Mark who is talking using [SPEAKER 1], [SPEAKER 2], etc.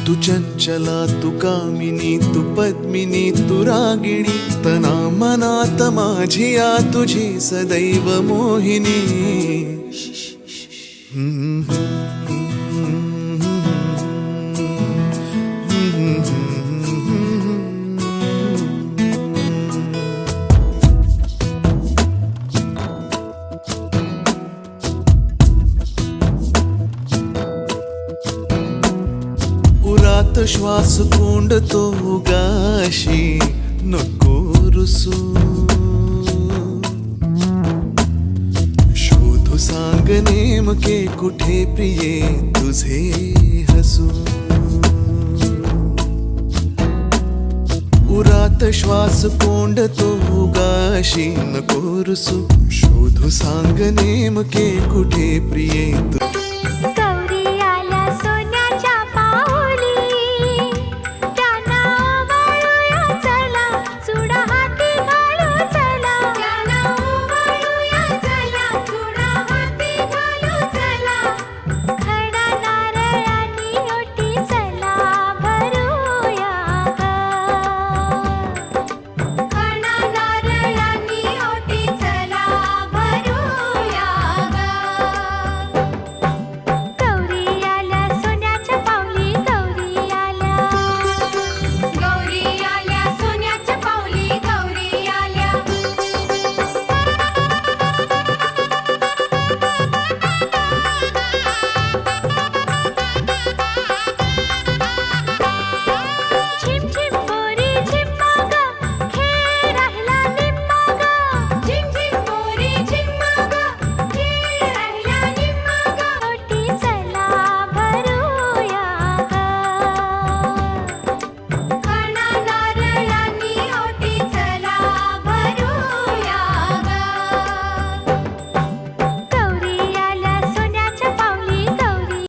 [SPEAKER 1] तू चंचला तू कामिनी तू पद्मिनी तू रागिणी तना मनात माझिया तुझी सदैव मोहिनी. उरात श्वास कोंडतो गाशी नको रुसू. शोधू सांग नेमके कुठे प्रिये तुझे हसू. उरात श्वास कोंडतो गाशी नको रुसू. शोधू सांग नेमके कुठे प्रिये